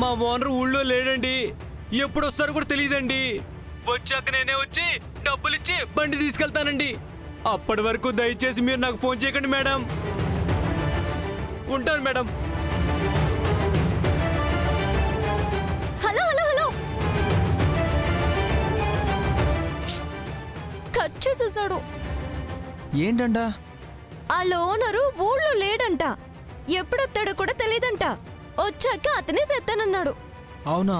మా ఓనర్ ఊళ్ళో లేడండి. ఎప్పుడు వస్తారో కూడా తెలియదండి. వచ్చాక నేనే వచ్చి డబ్బులిచ్చి బండి తీసుకెళ్తానండి. అప్పటి వరకు దయచేసి మీరు నాకు ఫోన్ చేయకండి మేడం. ఉంటాను madam. Hello hello hello, cut చేసేసాడు. ఏంటంట? ఆ ఓనరు ఊళ్ళో లేడంట. ఎప్పుడొస్తాడో కూడా తెలియదంట. వచ్చాక అతనే సెత్తానన్నాడు. అవునా?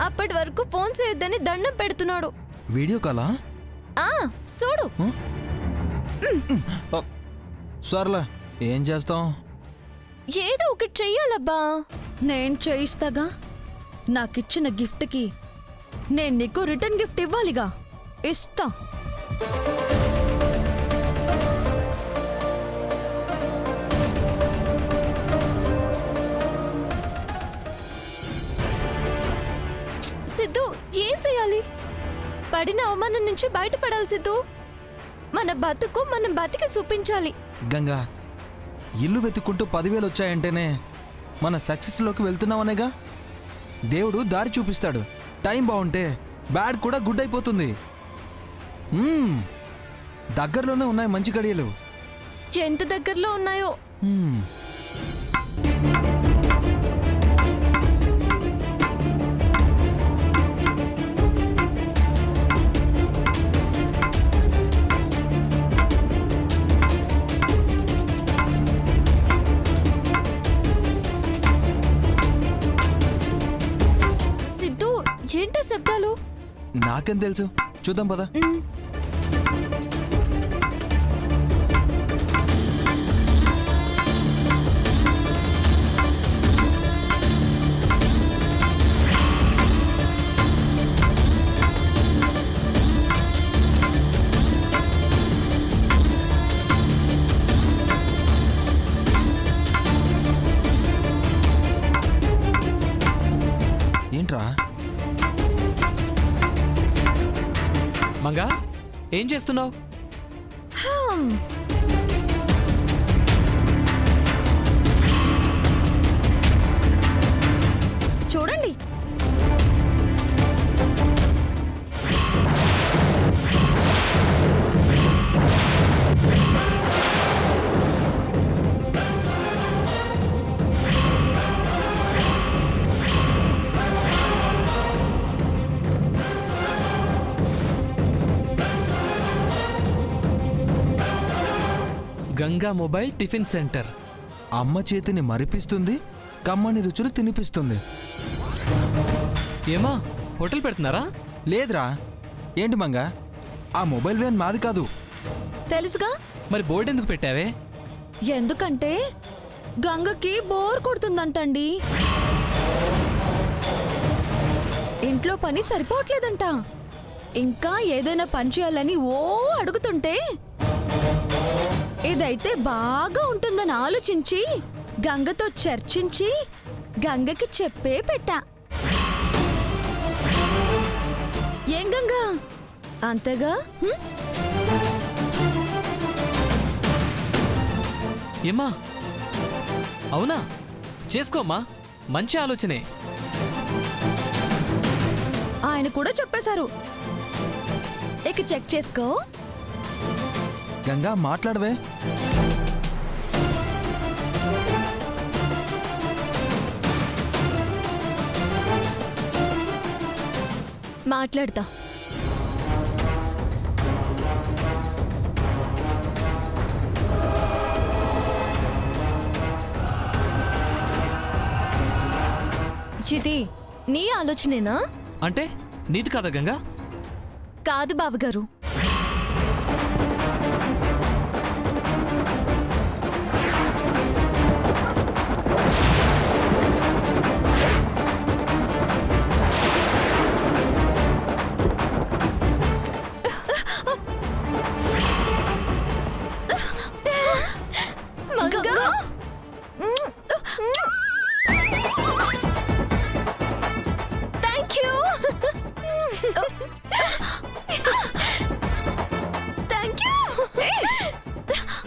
అప్పటి వరకు ఫోన్ చేయొద్దని దండం పెడుతున్నాడు. వీడియో కాలా? చూడు. సర్లే, ఏం చేస్తాం? ఏదో ఒకటి చెయ్యాలబ్బా. నేను చేయిస్తాగా. నాకిచ్చిన గిఫ్ట్కి నేను నీకు రిటర్న్ గిఫ్ట్ ఇవ్వాలిగా. ఇస్తా. సిద్ధు, ఏం చేయాలి? పడిన అవమానం నుంచి బయటపడాలి సిద్ధు. మన బతుకు మనం బతికి చూపించాలి. గంగా, ఇల్లు వెతుక్కుంటూ 10,000 వచ్చాయంటేనే మన సక్సెస్లోకి వెళ్తున్నామనేగా. దేవుడు దారి చూపిస్తాడు. టైం బాగుంటే బ్యాడ్ కూడా గుడ్ అయిపోతుంది. దగ్గరలోనే ఉన్నాయి మంచి గడియలు. ఎంత దగ్గరలో ఉన్నాయో. సిద్ధు, ఏంటో శబ్దాలు? నాకేం తెలుసు, చూద్దాం పద. ఏంట్రా? మంగా, ఏం చేస్తున్నావు? చూడండి. Ganga mobile tiffin centre. అమ్మ చేతిని మరిపిస్తుంది, కమ్మని రుచులు తినిపిస్తుంది. ఏమా, హోటల్ పెడుతున్నారా? లేదురా. ఏంటి మంగా, ఆ మొబైల్ వ్యాన్ మాది కాదు. తెలుసుగా. మరి బోర్డు ఎందుకు పెట్టావే? ఎందుకంటే గంగకి బోర్ కొడుతుందంటండి. ఇంట్లో పని సరిపోవట్లేదంట. ఇంకా ఏదైనా పని చేయాలని అడుగుతుంటే ఇదైతే బాగా ఉంటుందని ఆలోచించి గంగతో చర్చించి గంగకి చెప్పే పెట్టా. ఏం గంగా, అంతేగా? ఏమ్మా, అవునా? చేసుకోమ్మా, మంచి ఆలోచనే. ఆయన కూడా చెప్పేశారు. ఇక చెక్ చేసుకో. గంగా, మాట్లాడవే. మాట్లాడతా. ఇది నీ ఆలోచనేనా? అంటే నీది కాదా గంగా? కాదు బావగారు.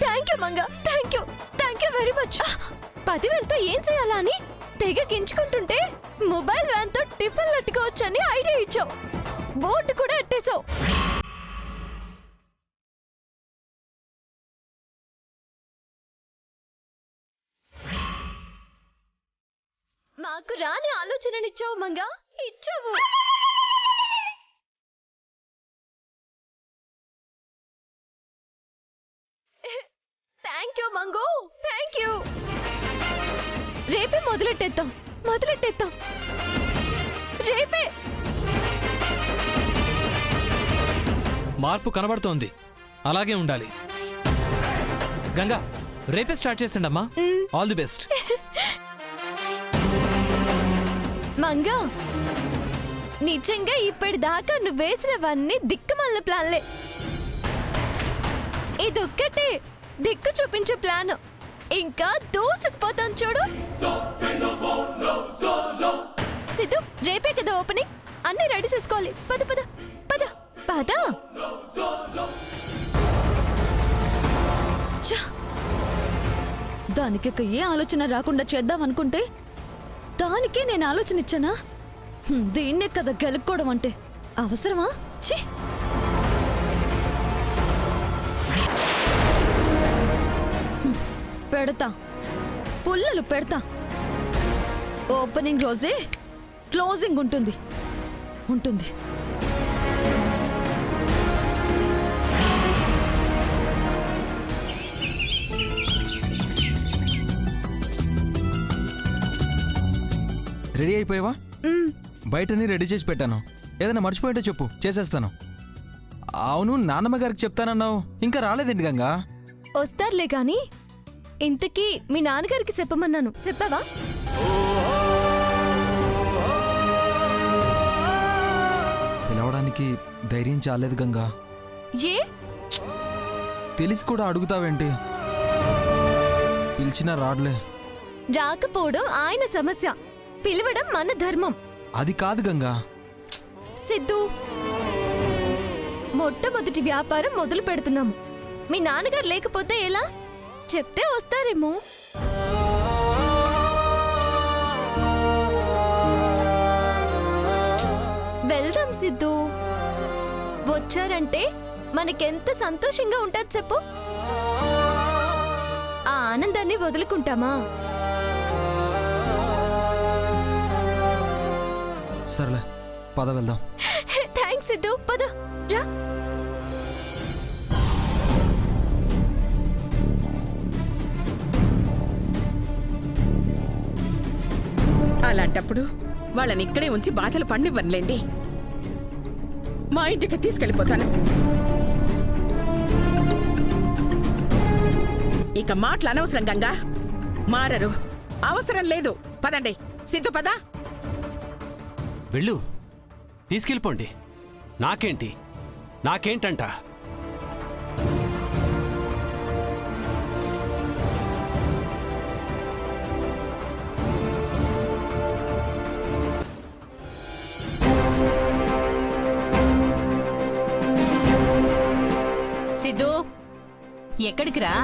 Thank you Manga, thank you. Very much. 10,000తో ఏం చేయాలా అని తెగ గించుకుంటుంటే మొబైల్ వ్యాన్ తో టిఫిన్ లట్టుకోవచ్చని ఐడియా ఇచ్చావు. బోర్డు కూడా అట్టేశావు. మాకు రాని ఆలోచననిచ్చావు మంగా, ఇచ్చావు. థ్యాంక్ యూ మంగో, థ్యాంక్ యూ. రేపే మొదలెట్టేద్దాం. రేపే. మార్పు కనబడుతోంది, అలాగే ఉండాలి. గంగా, రేపే స్టార్ట్ చేసిండి అమ్మా. All the best. మంగా, నిజంగా ఇప్పటిదాకా నువ్వు వేసినవన్నీ దిక్కుమల్ల ప్లాన్లే. ఇదొక్కటే దిక్కు చూపించే ప్లాన్. ఇంకా దూసుకుపోతాం చూడు. సిద్ధు, రేపే కదా ఓపెనింగ్, అన్ని రెడీ చేసుకోవాలి. పద పద పద పద. దానికి ఏ ఆలోచన రాకుండా చేద్దాం అనుకుంటే దానికే నేను ఆలోచన ఇచ్చానా? దీన్నే కదా గెలుక్కోవడం అంటే. అవసరమా? ఛీ! పెడతా, పుల్లలు పెడతా. ఓపెనింగ్ రోజే క్లోజింగ్ ఉంటుంది. రెడీ అయిపోయావా? బయటని రెడీ చేసి పెట్టాను. ఏదైనా మర్చిపోయింటే చెప్పు, చేసేస్తాను. అవును, నాన్నమ్మ గారికి చెప్తానన్నావు, ఇంకా రాలేదండి గంగా. వస్తారులే గాని, ఇంతకీ మీ నాన్నగారికి చెప్పమన్నాను, చెప్పావా? పిలవడానికి ధైర్యం చాలేదు గంగా. ఏ? తెలిసి కూడా అడుగుతావేంటి? పిలిచినా రాడ్లే. రాకపోవడం ఆయన సమస్య, పిలవడం మన ధర్మం. అది కాదు గంగా. సిద్ధు, మొట్టమొదటి వ్యాపారం మొదలు పెడుతున్నాము. మీ నాన్నగారు లేకపోతే ఎలా? చెప్తే వస్తారేమో. వెళ్దాం సిద్ధు. వచ్చారంటే మనకెంత సంతోషంగా ఉంటుంది చెప్పు. ఆ ఆనందాన్ని వదులుకుంటామా? సర్లే, పద వెళ్దాం. థ్యాంక్స్ సిద్ధు, పద రా. అలాంటప్పుడు వాళ్ళని ఇక్కడే ఉంచి బాధలు పండివ్వనులేండి. మా ఇంటికి తీసుకెళ్ళిపోతాను. ఇక మాటలు అనవసరం గంగా, మారరు, అవసరం లేదు. పదండి సిద్ధు, పద. వెళ్ళు, తీసుకెళ్ళిపోండి. నాకేంటంట? సిద్ధు, ఎక్కడికి రా?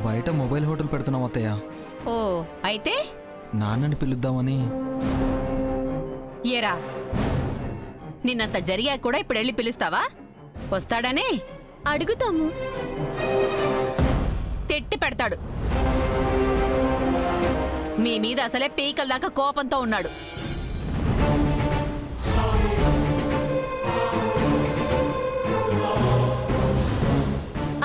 బయట మొబైల్ హోటల్ పెడుతున్నాం అత్తయ్య. ఓ, అయితే నాన్నని పిలుద్దామని. ఏరా, నిన్నంత జరిగా కూడా ఇప్పుడు వెళ్ళి పిలుస్తావా? వస్తాడనే అడుగుతాము. తిట్టి పెడతాడు. మీ మీద అసలే పీకల దాకా కోపంతో ఉన్నాడు.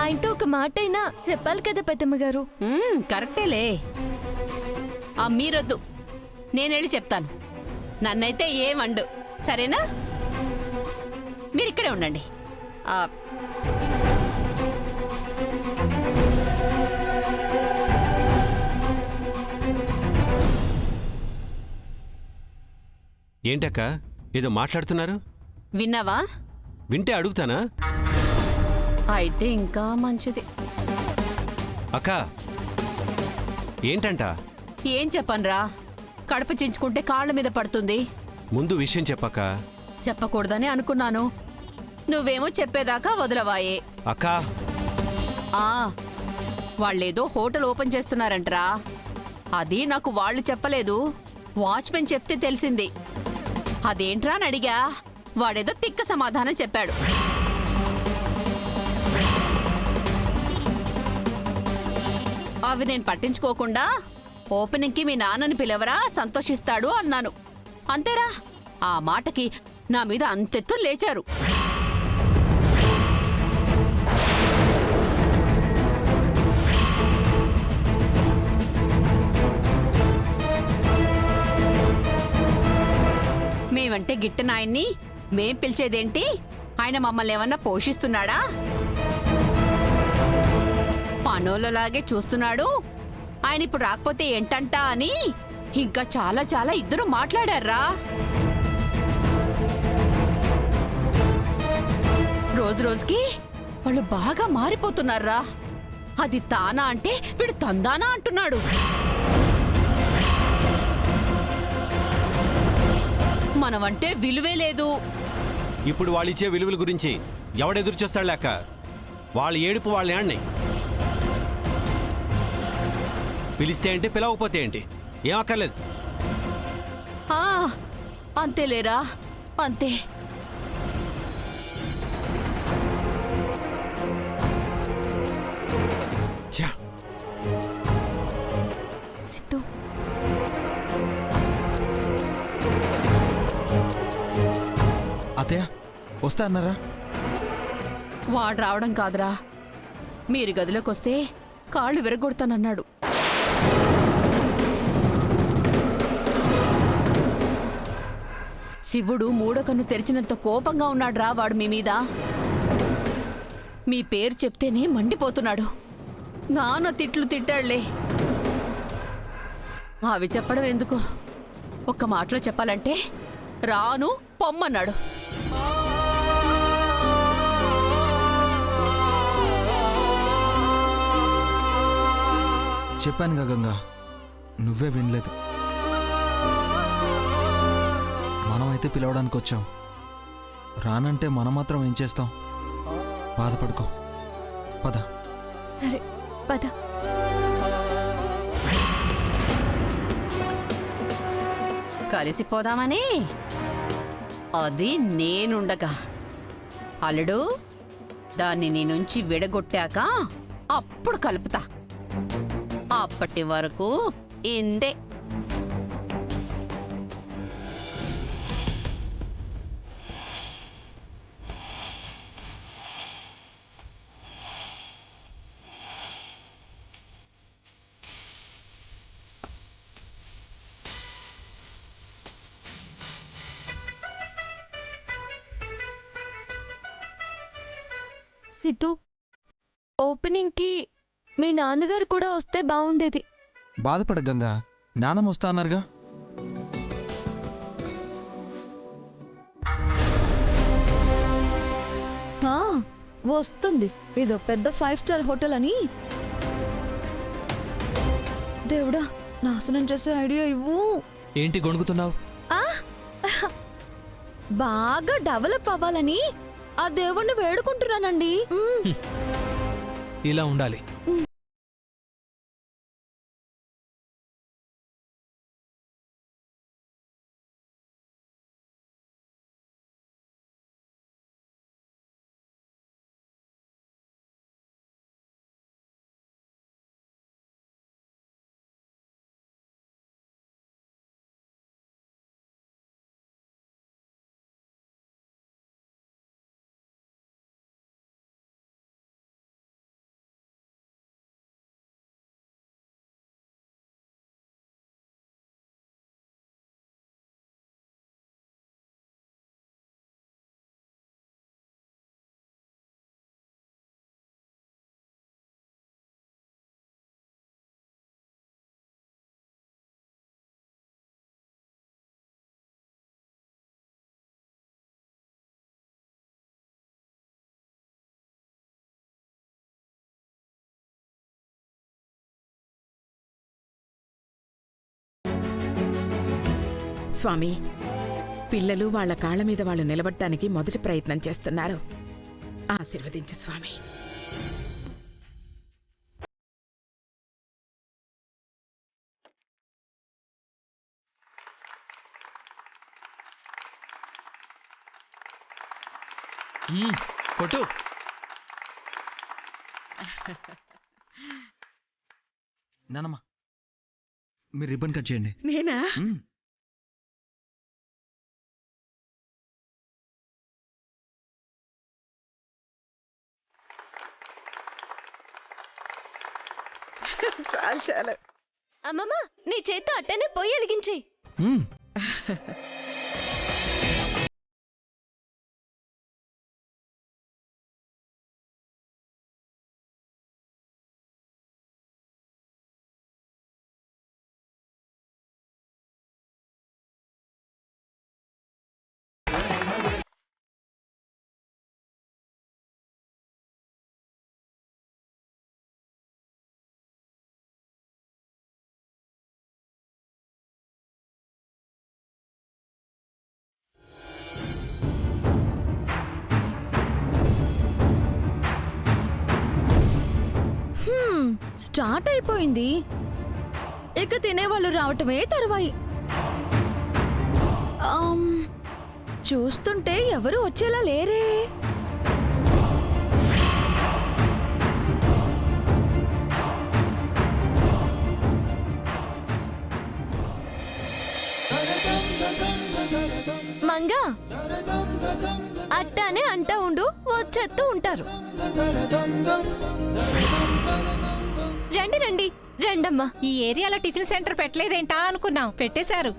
ఆయనతో ఒక మాట అయినా చెప్పాలి కదా పెద్దమ్మ గారు. కరెక్టేలే. మీరొద్దు, నేనెళ్ళి చెప్తాను. నన్నైతే ఏమండు, సరేనా? మీరిక్కడే ఉండండి. ఏంటక్క ఏదో మాట్లాడుతున్నారు? విన్నావా? వింటే అడుగుతానా? అయితే ఇంకా మంచిది. అక్క, ఏంటంట? ఏం చెప్పనురా, కడప చించుకుంటే కాళ్ళ మీద పడుతుంది. ముందు విషయం చెప్పక్క. చెప్పకూడదని అనుకున్నాను, నువ్వేమో చెప్పేదాకా వదలవాయే. అక్కా, వాళ్ళేదో హోటల్ ఓపెన్ చేస్తున్నారంటరా. అది నాకు వాళ్ళు చెప్పలేదు, వాచ్మెన్ చెప్తే తెలిసింది. అదేంట్రా అని అడిగా, వాడేదో తిక్క సమాధానం చెప్పాడు. అవి నేను పట్టించుకోకుండా ఓపెనింగ్కి మీ నాన్నని పిలవరా, సంతోషిస్తాడు అన్నాను. అంతేరా, ఆ మాటకి నా మీద అంతెత్తు లేచారు. మేమంటే గిట్టనాయన్ని మేం పిలిచేదేంటి? ఆయన మమ్మల్ని ఏమన్నా పోషిస్తున్నాడా? పనోళ్ళలాగే చూస్తున్నాడు. ఆయన ఇప్పుడు రాకపోతే ఏంటంటా అని ఇంకా చాలా చాలా ఇద్దరు మాట్లాడారా. రోజు రోజుకి వాళ్ళు బాగా మారిపోతున్నారా. అది తానా అంటే వీడు తందానా అంటున్నాడు. మనమంటే విలువే లేదు. ఇప్పుడు వాళ్ళిచ్చే విలువల గురించి ఎవడెదురు చూస్తాడు లేక, వాళ్ళ ఏడుపు వాళ్ళ ఏడ్ని. పిలిస్తే ఏంటి, పిలవకపోతే ఏంటి, ఏం అక్కర్లేదు. ఆ, అంతేలేరా, అంతే. ఛా, సిద్ధు, అత్తయ్య వస్తా అన్నారా? వాడు రావడం కాదురా, మీరు గదిలోకి వస్తే కాళ్ళు విరగొడతానన్నాడు. శివుడు మూడో కన్ను తెరిచినంత కోపంగా ఉన్నాడురా వాడు మీ మీద. మీ పేరు చెప్తేనే మండిపోతున్నాడు. నాన్న తిట్లు తిట్టాడులే. అవి చెప్పడం ఎందుకు, ఒక్క మాటలో చెప్పాలంటే రాను పొమ్మన్నాడు. చెప్పానుగా గంగా, నువ్వే వినలేదు. మనమైతే పిలవడానికి వచ్చాం, రానంటే మనం మాత్రం ఏం చేస్తాం? బాధపడుకో, పద. సరే పద. కలిసిపోదామని, అది నేనుండగా. అల్లుడు, దాన్ని నీ నుంచి విడగొట్టాక అప్పుడు కలుపుతా. అప్పటి వరకు ఇందే. సిద్ధు, ఓపెనింగ్కి మీ నాన్నగారు కూడా వస్తే బాగుండేది. బాధపడ గంగా, నాన్నమ్మ వస్తా అన్నారుగా. వస్తుంది, ఇదో పెద్ద 5 స్టార్ హోటల్ అని. దేవుడా, నాశనం చేసే ఐడియా ఇవ్వు. ఏంటి గొణుగుతున్నావు? బాగా డెవలప్ అవ్వాలని ఆ దేవుణ్ణి వేడుకుంటున్నానండి. ఇలా ఉండాలి. స్వామి, పిల్లలు వాళ్ళ కాళ్ళ మీద వాళ్ళు నిలబడటానికి మొదటి ప్రయత్నం చేస్తున్నారు. ఆశీర్వదించు స్వామి. కొట్టు. నానమ్మ మీరు రిబ్బన్ కట్ చేయండి. నేనా? మ్మ్. చాలు చాలు. అమ్మమ్మ నీ చేత్తో అట్టనే పొయ్యి వెలిగించేయి. మ్మ్. స్టార్ట్ అయిపోయింది. ఇక తినేవాళ్ళు రావటమే తరువాయి. చూస్తుంటే ఎవరు వచ్చేలా లేరే. మంగా అట్టానే అంటా ఉండు, వచ్చేస్తూ ఉంటారు. రండి రండి రండమ్మా. ఈ ఏరియాలో టిఫిన్ సెంటర్ పెట్టలేదేంటా అనుకున్నాం, పెట్టేశారు.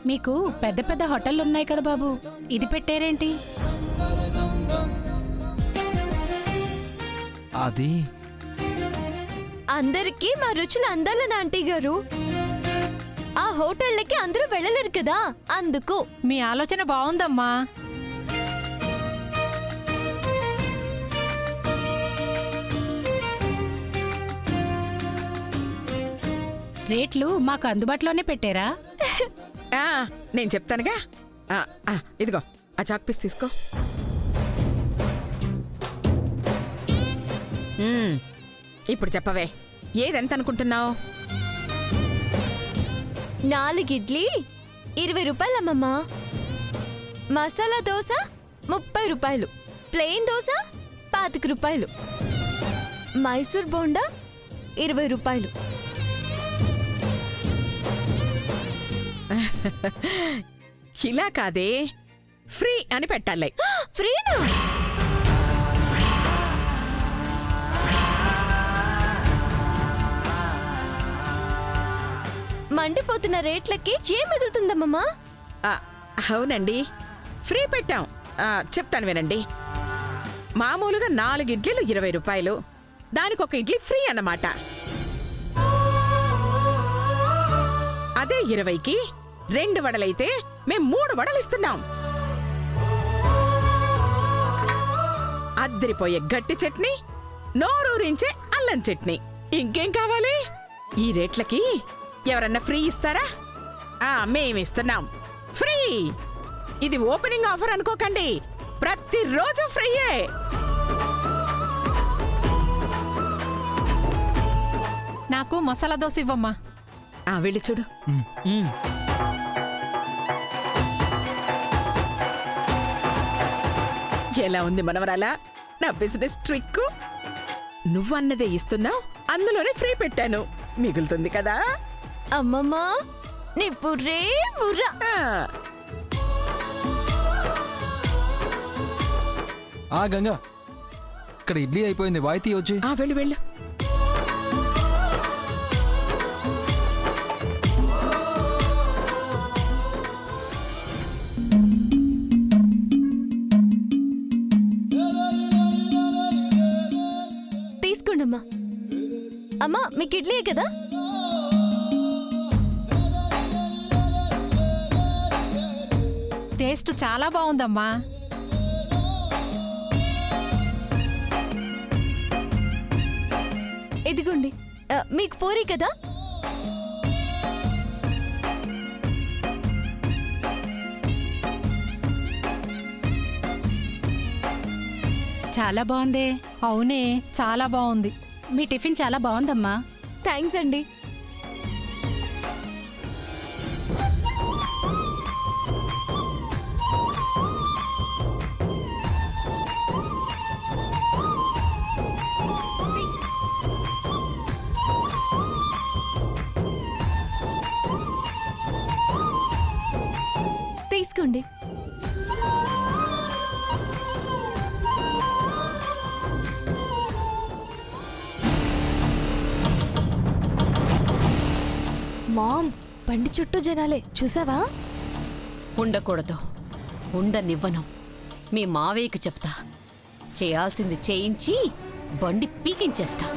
మీకు పెద్ద పెద్ద హోటళ్ళు ఉన్నాయి కదా బాబు, ఇది పెట్టారేంటి? అది అందరికీ మా రుచులు అందాలని ఆంటీ గారు. ఆ హోటళ్ళకి అందరూ వెళ్ళలేరు కదా, అందుకు. మీ ఆలోచన బాగుందమ్మా. రేట్లు మాకు అందుబాటులోనే పెట్టారా? ఆ, నేను చెప్తానుగా. ఇదిగో ఆ చాక్ పీస్ తీసుకో. ఇప్పుడు చెప్పవే, ఏదెంత అనుకుంటున్నావు? 4 ఇడ్లీ 20 రూపాయలమ్మమ్మా. మసాలా దోశ 30 రూపాయలు. ప్లెయిన్ దోశ 25 రూపాయలు. మైసూర్ బోండా 20 రూపాయలు. ఇలా కాదే, ఫ్రీ అని పెట్టాలి. ఫ్రీనా? మండిపోతున్న రేట్లకి ఏం ఎదురుతుందమ్మమ్మా? అవునండి, ఫ్రీ పెట్టాం. చెప్తాను వినండి. మామూలుగా 4 ఇడ్లీలు 20 రూపాయలు, దానికి ఒక ఇడ్లీ ఫ్రీ అన్నమాట. అదే 20కి 2 వడలైతే మేం 3 వడలు ఇస్తున్నాం. అద్దరిపోయే గట్టి చట్నీ, నోరూరించే అల్లం చట్నీ. ఇంకేం కావాలి? ఈ రేట్లకి ఎవరన్నా ఫ్రీ ఇస్తారా? మేమిస్తున్నాం ఫ్రీ. ఇది ఓపెనింగ్ ఆఫర్ అనుకోకండి, ప్రతిరోజు ఫ్రీయే. నాకు మసాలా దోశ ఇవ్వమ్మా. వెళ్ళి చూడు. ఎలా ఉంది మనవరాలా నా బిజినెస్ ట్రిక్? నువ్వన్నదే ఇస్తున్నావు, అందులోనే ఫ్రీ పెట్టాను. మిగులుతుంది కదా. అమ్మమ్మా నీ బుర్రే బుర్రా. గంగా, ఇక్కడ ఇడ్లీ అయిపోయింది, వాయితీ వచ్చి. వెళ్ళు వెళ్ళు. తీసుకోండమ్మా. అమ్మా మీకు ఇడ్లీయే కదా? టేస్ట్ చాలా బాగుందమ్మా. ఇదిగోండి, మీకు పూరి కదా? చాలా బాగుందే. అవునే, చాలా బాగుంది. మీ టిఫిన్ చాలా బాగుందమ్మా. థ్యాంక్స్ అండి. మామ్ బండి చుట్టూ జనాలే చూసావా? ఉండకూడదు, ఉండనివ్వను. మీ మావయ్యకి చెప్తా, చేయాల్సింది చేయించి బండి పీకించేస్తా.